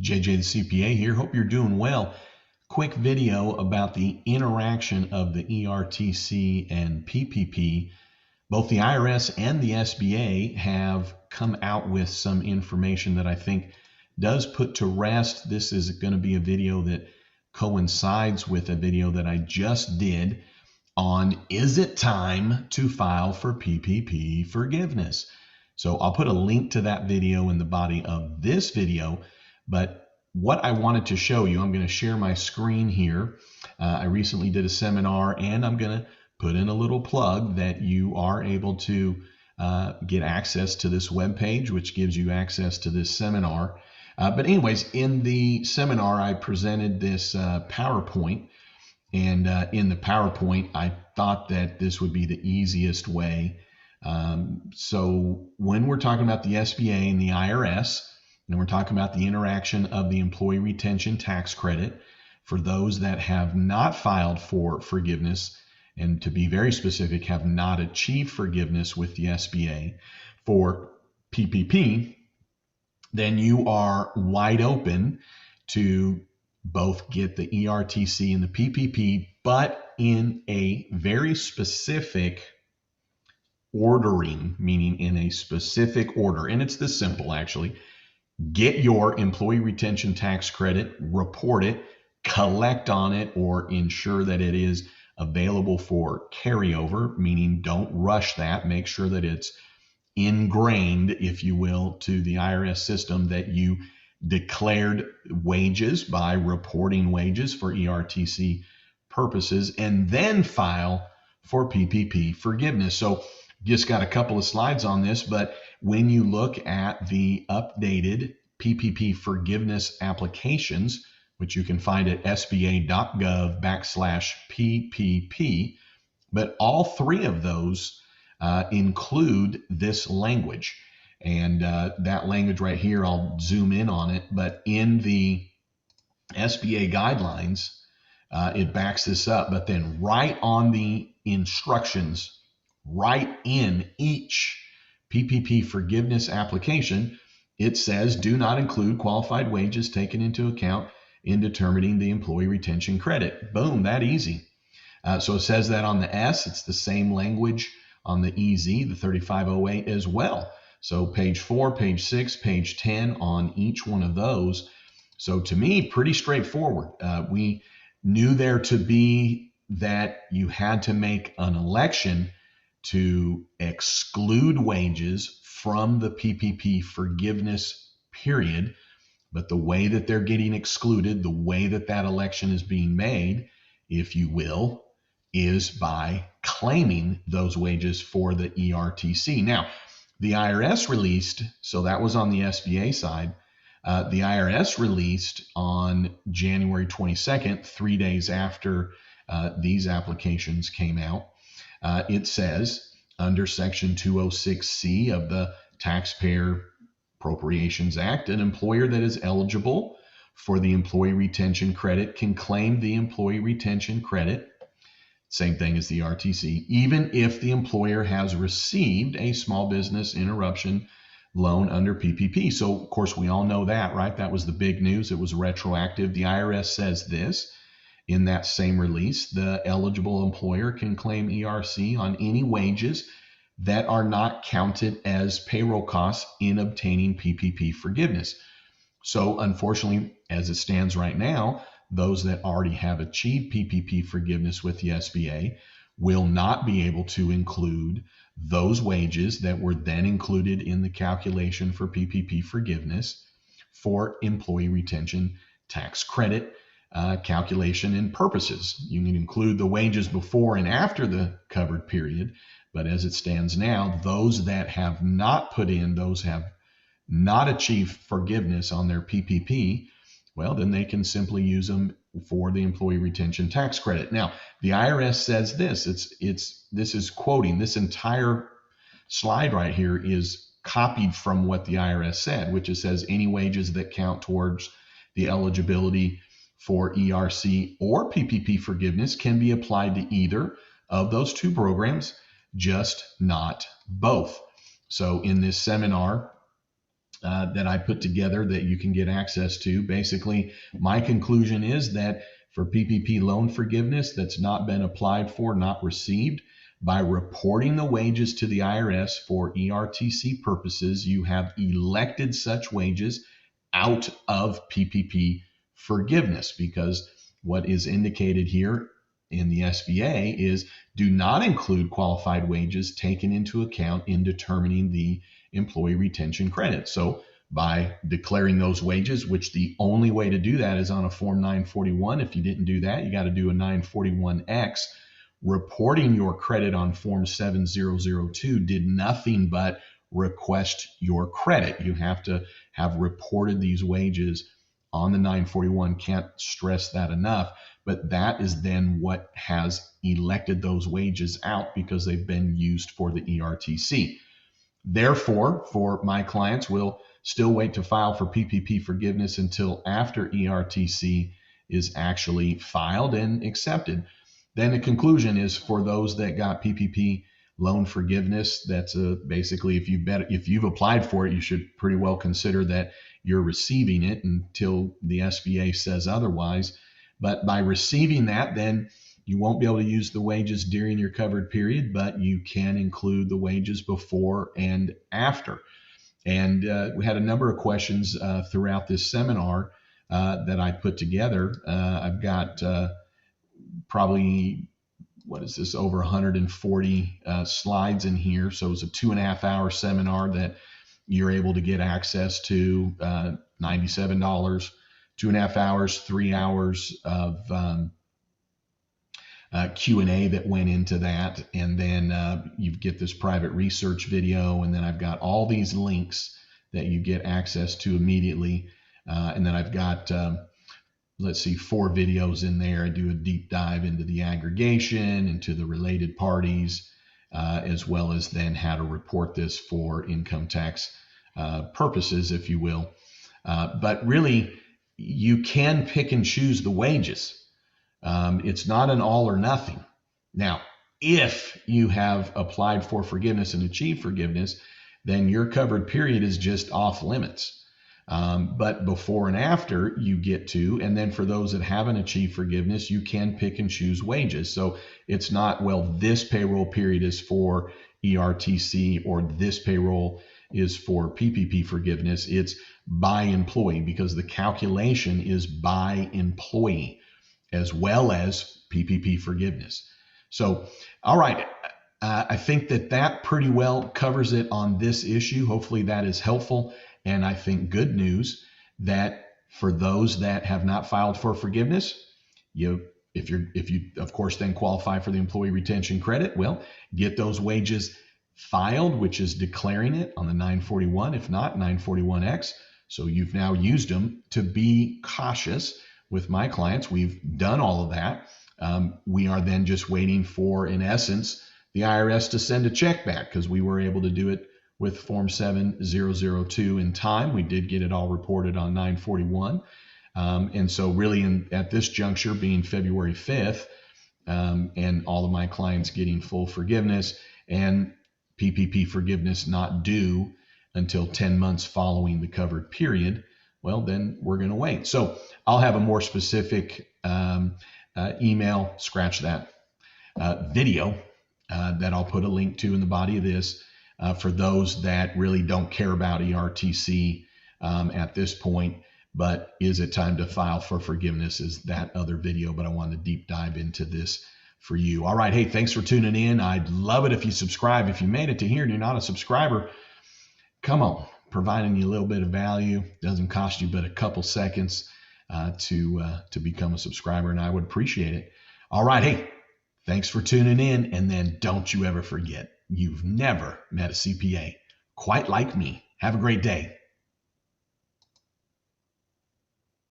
JJ the CPA here. Hope you're doing well. Quick video about the interaction of the ERTC and PPP. Both the IRS and the SBA have come out with some information that I think does put to rest. This is going to be a video that coincides with a video that I just did on is it time to file for PPP forgiveness? So I'll put a link to that video in the body of this video. But what I wanted to show you, I'm going to share my screen here. I recently did a seminar, and I'm going to put in a little plug that you are able to get access to this webpage, which gives you access to this seminar. But anyways, in the seminar, I presented this PowerPoint. And in the PowerPoint, I thought that this would be the easiest way. So when we're talking about the SBA and the IRS, and we're talking about the interaction of the Employee Retention Tax Credit for those that have not filed for forgiveness, and to be very specific, have not achieved forgiveness with the SBA for PPP, then you are wide open to both get the ERTC and the PPP, but in a very specific ordering, meaning in a specific order. And it's this simple, actually. Get your Employee Retention Tax Credit, report it, collect on it, or ensure that it is available for carryover, meaning don't rush that. Make sure that it's ingrained, if you will, to the IRS system that you declared wages by reporting wages for ERTC purposes, and then file for PPP forgiveness. So just got a couple of slides on this, but when you look at the updated PPP forgiveness applications, which you can find at sba.gov/PPP, but all three of those include this language. And that language right here, I'll zoom in on it, but in the SBA guidelines, it backs this up. But then right on the instructions, right in each PPP forgiveness application, it says do not include qualified wages taken into account in determining the employee retention credit. Boom, that easy. So it says that on the S. It's the same language on the EZ, the 3508 as well. So page 4, page 6, page 10 on each one of those. So to me, pretty straightforward. We knew there to be that you had to make an election to exclude wages from the PPP forgiveness period. But the way that they're getting excluded, the way that that election is being made, if you will, is by claiming those wages for the ERTC. Now, the IRS released, so that was on the SBA side, the IRS released on January 22nd, 3 days after these applications came out. It says under Section 206C of the Taxpayer Appropriations Act, an employer that is eligible for the Employee Retention Credit can claim the Employee Retention Credit, same thing as the RTC, even if the employer has received a small business interruption loan under PPP. So, of course, we all know that, right? That was the big news. It was retroactive. The IRS says this in that same release: the eligible employer can claim ERC on any wages that are not counted as payroll costs in obtaining PPP forgiveness. So, unfortunately, as it stands right now, those that already have achieved PPP forgiveness with the SBA will not be able to include those wages that were then included in the calculation for PPP forgiveness for employee retention tax credit calculation and purposes. You can include the wages before and after the covered period, but as it stands now, those that have not put in, those have not achieved forgiveness on their PPP, well, then they can simply use them for the employee retention tax credit. Now, the IRS says this. This is quoting, this entire slide right here is copied from what the IRS said, which it says any wages that count towards the eligibility for ERC or PPP forgiveness can be applied to either of those two programs, just not both. So in this seminar, that I put together that you can get access to. Basically, my conclusion is that for PPP loan forgiveness that's not been applied for, not received, by reporting the wages to the IRS for ERTC purposes, you have elected such wages out of PPP forgiveness, because what is indicated here in the SBA is do not include qualified wages taken into account in determining the employee retention credit. So by declaring those wages, which the only way to do that is on a Form 941. If you didn't do that, you got to do a 941X. Reporting your credit on Form 7002 did nothing but request your credit. You have to have reported these wages on the 941. Can't stress that enough. But that is then what has elected those wages out because they've been used for the ERTC. Therefore, for my clients, we'll still wait to file for PPP forgiveness until after ERTC is actually filed and accepted. Then the conclusion is for those that got PPP loan forgiveness, that's basically if you've applied for it, you should pretty well consider that you're receiving it until the SBA says otherwise. But by receiving that, then you won't be able to use the wages during your covered period, but you can include the wages before and after. And we had a number of questions throughout this seminar that I put together. I've got probably, over 140 slides in here. So it's a 2.5-hour seminar that you're able to get access to, $97, 2.5 hours, 3 hours of Q&A that went into that. And then you get this private research video. And then I've got all these links that you get access to immediately. And then I've got, 4 videos in there. I do a deep dive into the aggregation, into the related parties, as well as then how to report this for income tax purposes, if you will. But really, you can pick and choose the wages. It's not an all or nothing. Now, if you have applied for forgiveness and achieved forgiveness, then your covered period is just off limits. But before and after you get to, and then for those that haven't achieved forgiveness, you can pick and choose wages. So it's not, well, this payroll period is for ERTC or this payroll is for PPP forgiveness. It's by employee, because the calculation is by employee as well as PPP forgiveness. So, all right. I think that pretty well covers it on this issue. Hopefully that is helpful. And I think good news that for those that have not filed for forgiveness, if you of course then qualify for the employee retention credit, well, get those wages filed, which is declaring it on the 941, if not 941X. So you've now used them. To be cautious with my clients, we've done all of that. We are then just waiting for, in essence, the IRS to send a check back, because we were able to do it with Form 7002 in time. We did get it all reported on 941. And so really at this juncture, being February 5th, and all of my clients getting full forgiveness and PPP forgiveness not due until 10 months following the covered period, well, then we're going to wait. So I'll have a more specific email, scratch that, video that I'll put a link to in the body of this for those that really don't care about ERTC at this point. But is it time to file for forgiveness is that other video, but I wanted to deep dive into this for you. All right. Hey, thanks for tuning in. I'd love it if you subscribe. If you made it to here and you're not a subscriber, come on, providing you a little bit of value. Doesn't cost you but a couple seconds to become a subscriber, and I would appreciate it. All right. Hey, thanks for tuning in. And then don't you ever forget, you've never met a CPA quite like me. Have a great day.